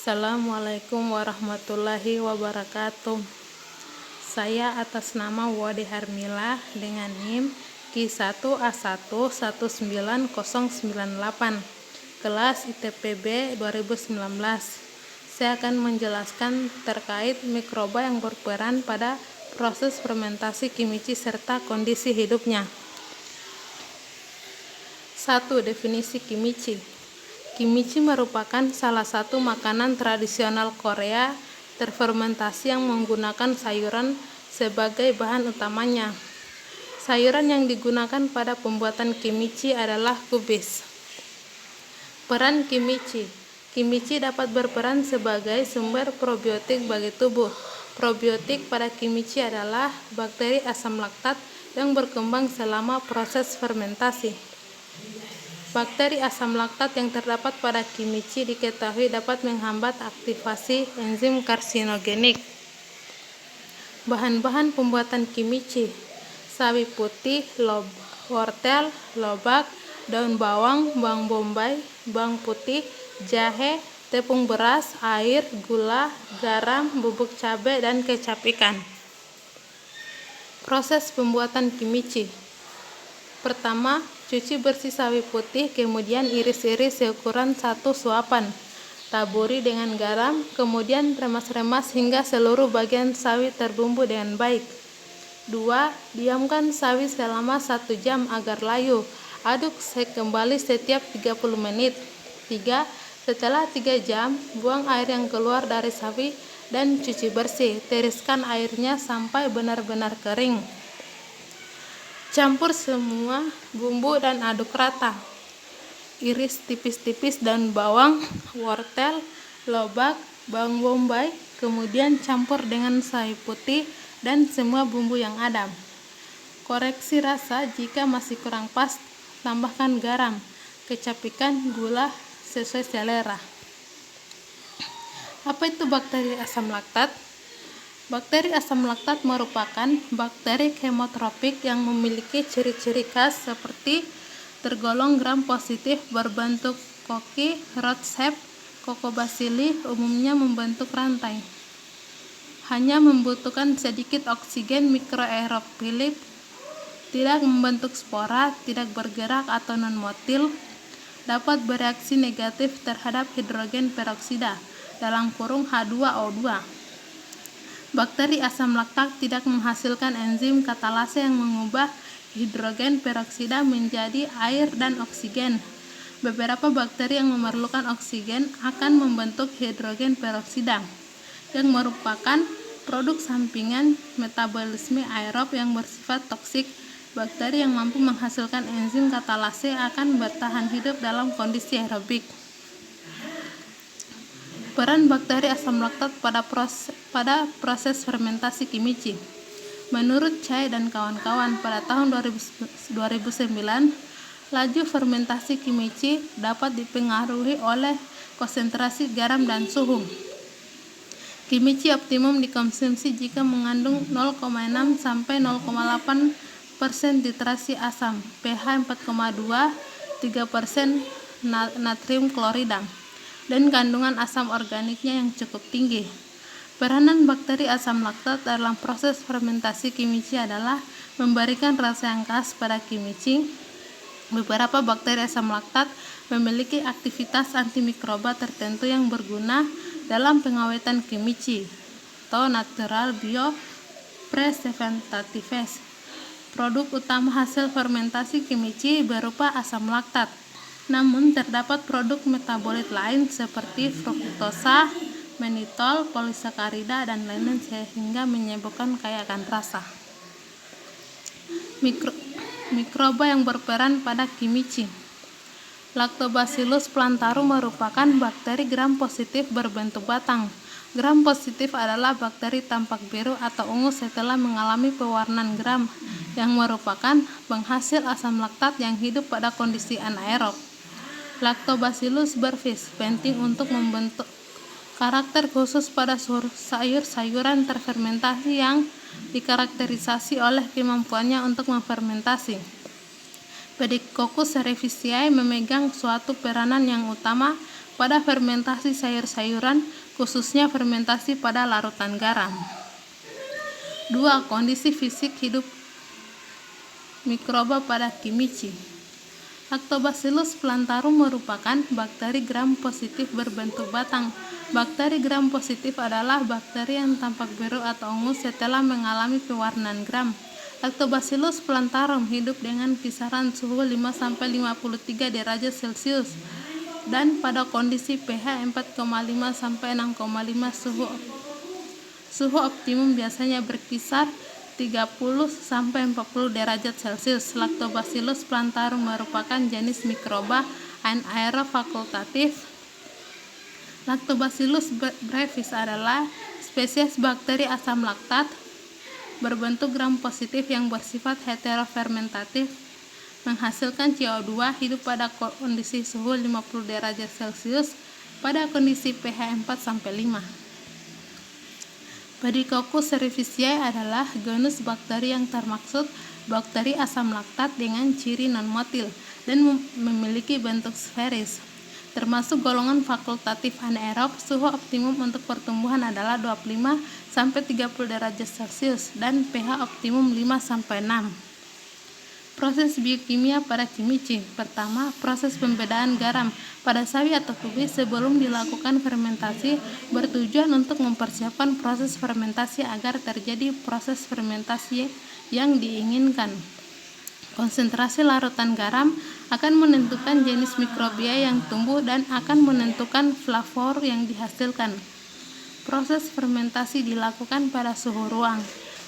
Assalamualaikum warahmatullahi wabarakatuh. Saya atas nama Wade Harmila dengan NIM Q1A11998, kelas ITPB 2019. Saya akan menjelaskan terkait mikroba yang berperan pada proses fermentasi kimici serta kondisi hidupnya. 1. Definisi kimici. Kimichi merupakan salah satu makanan tradisional Korea terfermentasi yang menggunakan sayuran sebagai bahan utamanya. Sayuran yang digunakan pada pembuatan kimichi adalah kubis. Peran kimichi. Kimichi dapat berperan sebagai sumber probiotik bagi tubuh. Probiotik pada kimichi adalah bakteri asam laktat yang berkembang selama proses fermentasi. Bakteri asam laktat yang terdapat pada kimichi diketahui dapat menghambat aktivasi enzim karsinogenik. Bahan-bahan pembuatan kimichi: sawi putih, wortel, lobak, daun bawang, bawang bombay, bawang putih, jahe, tepung beras, air, gula, garam, bubuk cabai, dan kecap ikan. Proses pembuatan kimichi. Pertama, cuci bersih sawi putih, kemudian iris-iris seukuran 1 suapan. Taburi dengan garam, kemudian remas-remas hingga seluruh bagian sawi terbumbu dengan baik. 2. Diamkan sawi selama 1 jam agar layu. Aduk kembali setiap 30 menit. 3. Setelah 3 jam, buang air yang keluar dari sawi dan cuci bersih. Tiriskan airnya sampai benar-benar kering. Campur semua bumbu dan aduk rata. Iris tipis-tipis daun bawang, wortel, lobak, bawang bombay, kemudian campur dengan sawi putih dan semua bumbu yang ada. Koreksi rasa jika masih kurang pas, tambahkan garam, kecap ikan, gula sesuai selera. Apa itu bakteri asam laktat? Bakteri asam laktat merupakan bakteri kemotropik yang memiliki ciri-ciri khas seperti tergolong gram positif, berbentuk koki, rod shape, kokobasili, umumnya membentuk rantai. Hanya membutuhkan sedikit oksigen mikroaerofil, tidak membentuk spora, tidak bergerak atau non-motil, dapat bereaksi negatif terhadap hidrogen peroksida (H2O2). Bakteri asam laktat tidak menghasilkan enzim katalase yang mengubah hidrogen peroksida menjadi air dan oksigen. Beberapa bakteri yang memerlukan oksigen akan membentuk hidrogen peroksida, yang merupakan produk sampingan metabolisme aerob yang bersifat toksik. Bakteri yang mampu menghasilkan enzim katalase akan bertahan hidup dalam kondisi aerobik. Peran bakteri asam laktat pada proses fermentasi kimichi. Menurut Chai dan kawan-kawan pada tahun 2009, laju fermentasi kimichi dapat dipengaruhi oleh konsentrasi garam dan suhu. Kimichi optimum dikonsumsi jika mengandung 0,6 sampai 0,8% titrasi asam, pH 4,2, 3% natrium klorida, dan kandungan asam organiknya yang cukup tinggi. Peranan bakteri asam laktat dalam proses fermentasi kimichi adalah memberikan rasa yang khas pada kimichi. Beberapa bakteri asam laktat memiliki aktivitas antimikroba tertentu yang berguna dalam pengawetan kimichi atau natural biopreservatives. Produk utama hasil fermentasi kimichi berupa asam laktat. Namun terdapat produk metabolit lain seperti fruktosa, manitol, polisakarida, dan lain-lain sehingga menyebabkan kaya akan rasa. Mikroba yang berperan pada kimichi. Lactobacillus plantarum merupakan bakteri gram positif berbentuk batang. Gram positif adalah bakteri tampak biru atau ungu setelah mengalami pewarnaan gram, yang merupakan penghasil asam laktat yang hidup pada kondisi anaerob. Lactobacillus berfis penting untuk membentuk karakter khusus pada sayur-sayuran terfermentasi yang dikarakterisasi oleh kemampuannya untuk memfermentasi. Pedicocus cerevisiae memegang suatu peranan yang utama pada fermentasi sayur-sayuran, khususnya fermentasi pada larutan garam. 2. Kondisi fisik hidup mikroba pada kimchi. Lactobacillus plantarum merupakan bakteri gram positif berbentuk batang. Bakteri gram positif adalah bakteri yang tampak biru atau ungu setelah mengalami pewarnaan gram. Lactobacillus plantarum hidup dengan kisaran suhu 5-53 derajat Celcius dan pada kondisi pH 4,5-6,5. Suhu optimum biasanya berkisar 30-40 derajat Celcius. Lactobacillus plantarum merupakan jenis mikroba anaerob fakultatif. Lactobacillus brevis adalah spesies bakteri asam laktat berbentuk gram positif yang bersifat heterofermentatif, menghasilkan CO2, hidup pada kondisi suhu 50 derajat Celcius pada kondisi pH 4-5. Pedicocus cerevisiae adalah genus bakteri yang termaksud bakteri asam laktat dengan ciri non-motil dan memiliki bentuk sferis. Termasuk golongan fakultatif anaerob, suhu optimum untuk pertumbuhan adalah 25-30 derajat Celcius dan pH optimum 5-6. Proses biokimia pada kimchi. Pertama, proses pembedaan garam pada sawi atau kubis sebelum dilakukan fermentasi bertujuan untuk mempersiapkan proses fermentasi agar terjadi proses fermentasi yang diinginkan. Konsentrasi larutan garam akan menentukan jenis mikrobia yang tumbuh dan akan menentukan flavor yang dihasilkan. Proses fermentasi dilakukan pada suhu ruang.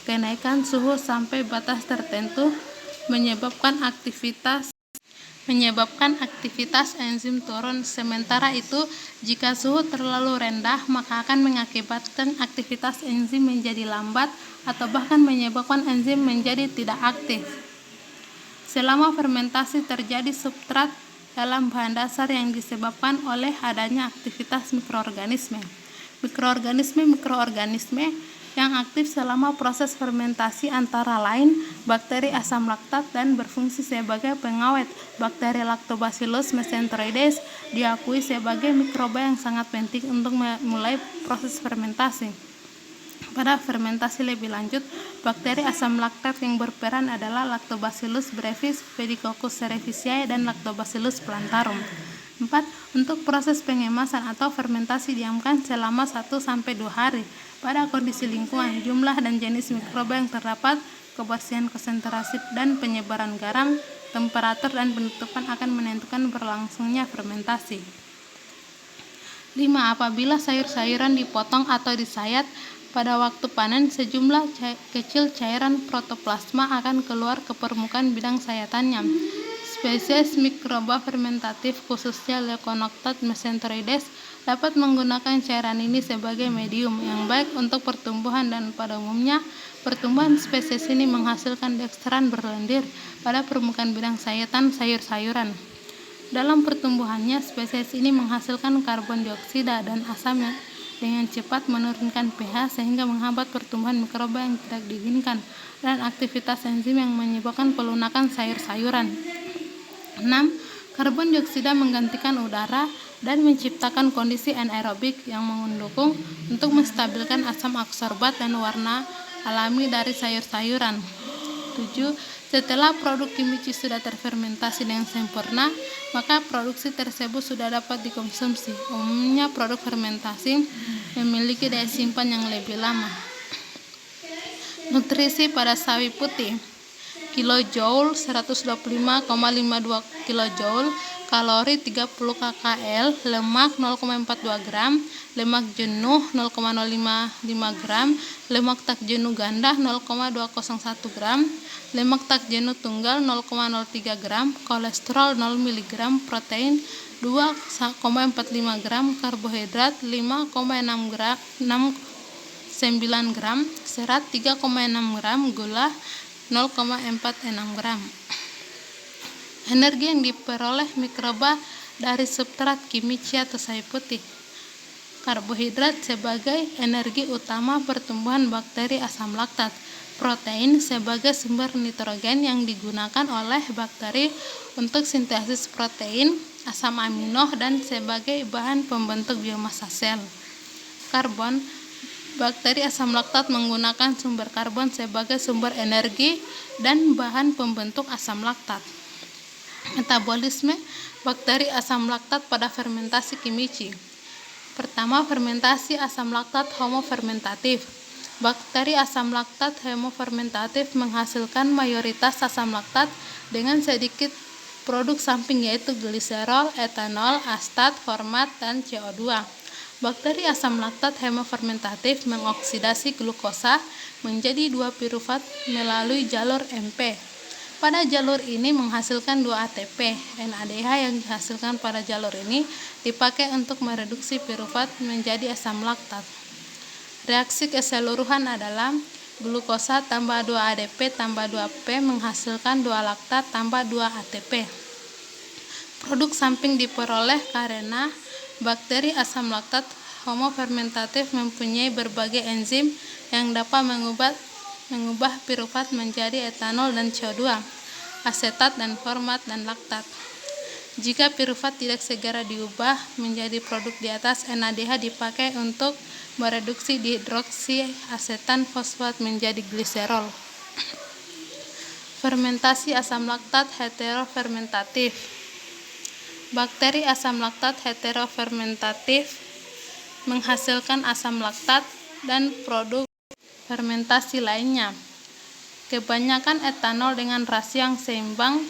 Kenaikan suhu sampai batas tertentu menyebabkan aktivitas enzim turun. Sementara itu, jika suhu terlalu rendah, maka akan mengakibatkan aktivitas enzim menjadi lambat atau bahkan menyebabkan enzim menjadi tidak aktif. Selama fermentasi terjadi substrat dalam bahan dasar yang disebabkan oleh adanya aktivitas mikroorganisme. Mikroorganisme yang aktif selama proses fermentasi antara lain bakteri asam laktat dan berfungsi sebagai pengawet. Bakteri Lactobacillus mesenteroides diakui sebagai mikroba yang sangat penting untuk memulai proses fermentasi. Pada fermentasi lebih lanjut, bakteri asam laktat yang berperan adalah Lactobacillus brevis, Pedicocus cerevisiae, dan Lactobacillus plantarum. 4. Untuk proses pengemasan atau fermentasi diamkan selama 1-2 hari. Pada kondisi lingkungan, jumlah dan jenis mikroba yang terdapat, kebersihan konsentrasi dan penyebaran garam, temperatur dan penutupan akan menentukan berlangsungnya fermentasi. 5. Apabila sayur-sayuran dipotong atau disayat pada waktu panen, sejumlah kecil cairan protoplasma akan keluar ke permukaan bidang sayatannya. Spesies mikroba fermentatif khususnya Leuconocta mesenteroides dapat menggunakan cairan ini sebagai medium yang baik untuk pertumbuhan dan pada umumnya pertumbuhan spesies ini menghasilkan deksteran berlendir pada permukaan bidang sayatan sayur-sayuran. Dalam pertumbuhannya, spesies ini menghasilkan karbon dioksida dan asam yang dengan cepat menurunkan pH sehingga menghambat pertumbuhan mikroba yang tidak diinginkan dan aktivitas enzim yang menyebabkan pelunakan sayur-sayuran. 6. Karbon dioksida menggantikan udara dan menciptakan kondisi anaerobik yang mendukung untuk menstabilkan asam absorbat dan warna alami dari sayur-sayuran. 7. Setelah produk kimchi sudah terfermentasi dengan sempurna, maka produksi tersebut sudah dapat dikonsumsi. Umumnya produk fermentasi memiliki daya simpan yang lebih lama. Nutrisi pada sawi putih. Kilojoule 125,52 kJ, kalori 30 kcal, lemak 0,42 gram, lemak jenuh 0,055 gram, lemak tak jenuh ganda 0,201 gram, lemak tak jenuh tunggal 0,03 gram, kolesterol 0 mg, protein 2,45 gram, karbohidrat 5,69 gram, serat 3,6 gram, gula 0,46 gram. Energi yang diperoleh mikroba dari substrat kimchi atau sawi putih. Karbohidrat sebagai energi utama pertumbuhan bakteri asam laktat. Protein sebagai sumber nitrogen yang digunakan oleh bakteri untuk sintesis protein. asam amino, dan sebagai bahan pembentuk biomasa sel. Karbon. Bakteri asam laktat menggunakan sumber karbon sebagai sumber energi dan bahan pembentuk asam laktat. Metabolisme bakteri asam laktat pada fermentasi kimici. Pertama, fermentasi asam laktat homofermentatif. Bakteri asam laktat homofermentatif menghasilkan mayoritas asam laktat dengan sedikit produk samping yaitu gliserol, etanol, astat, format, dan CO2. Bakteri asam laktat homofermentatif mengoksidasi glukosa menjadi 2 pirufat melalui jalur MP. Pada jalur ini menghasilkan 2 ATP. NADH yang dihasilkan pada jalur ini dipakai untuk mereduksi pirufat menjadi asam laktat. Reaksi keseluruhan adalah glukosa tambah 2 ADP tambah 2P menghasilkan 2 laktat tambah 2 ATP. Produk samping diperoleh karena bakteri asam laktat homofermentatif mempunyai berbagai enzim yang dapat mengubah pirufat menjadi etanol dan CO2, asetat dan format dan laktat. Jika pirufat tidak segera diubah menjadi produk di atas, NADH dipakai untuk mereduksi dihidroksi asetan fosfat menjadi gliserol. Fermentasi asam laktat heterofermentatif. Bakteri asam laktat heterofermentatif menghasilkan asam laktat dan produk fermentasi lainnya. Kebanyakan etanol dengan rasio yang seimbang.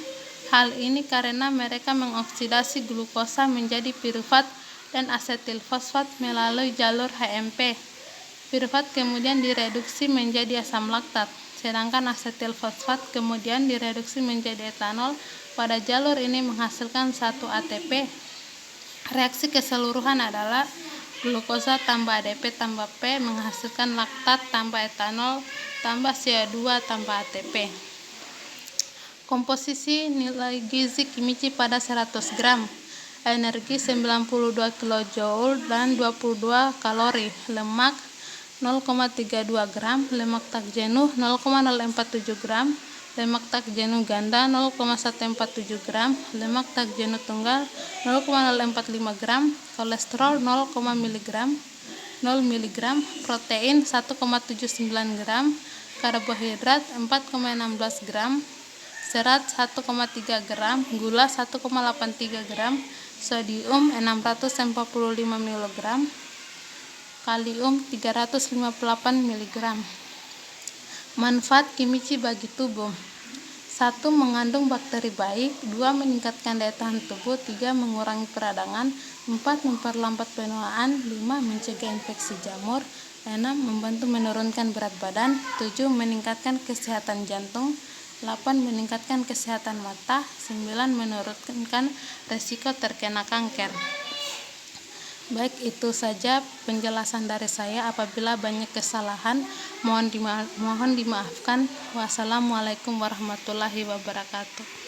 Hal ini karena mereka mengoksidasi glukosa menjadi pirufat dan asetil fosfat melalui jalur HMP. Pirufat kemudian direduksi menjadi asam laktat, sedangkan asetil fosfat kemudian direduksi menjadi etanol. Pada jalur ini menghasilkan 1 ATP. Reaksi keseluruhan adalah glukosa tambah ADP tambah P menghasilkan laktat tambah etanol tambah CO2 tambah ATP. Komposisi nilai gizi kimici pada 100 gram. Energi 92 kJ dan 22 kalori. Lemak 0,32 gram. Lemak tak jenuh 0,047 gram. Lemak tak jenuh ganda 0,147 gram. Lemak tak jenuh tunggal 0,045 gram. Kolesterol 0 mg. Protein 1,79 gram. Karbohidrat 4,16 gram. Serat 1,3 gram, gula 1,83 gram, sodium 645 mg, kalium 358 mg. Manfaat kimici bagi tubuh. 1. Mengandung bakteri baik. 2. Meningkatkan daya tahan tubuh. 3. Mengurangi peradangan. 4. Memperlambat penuaan. 5. Mencegah infeksi jamur. 6. Membantu menurunkan berat badan. 7. Meningkatkan kesehatan jantung. 8. Meningkatkan kesehatan mata. 9. Menurunkan resiko terkena kanker. Baik, itu saja penjelasan dari saya. Apabila banyak kesalahan, mohon dimaafkan. Wassalamualaikum warahmatullahi wabarakatuh.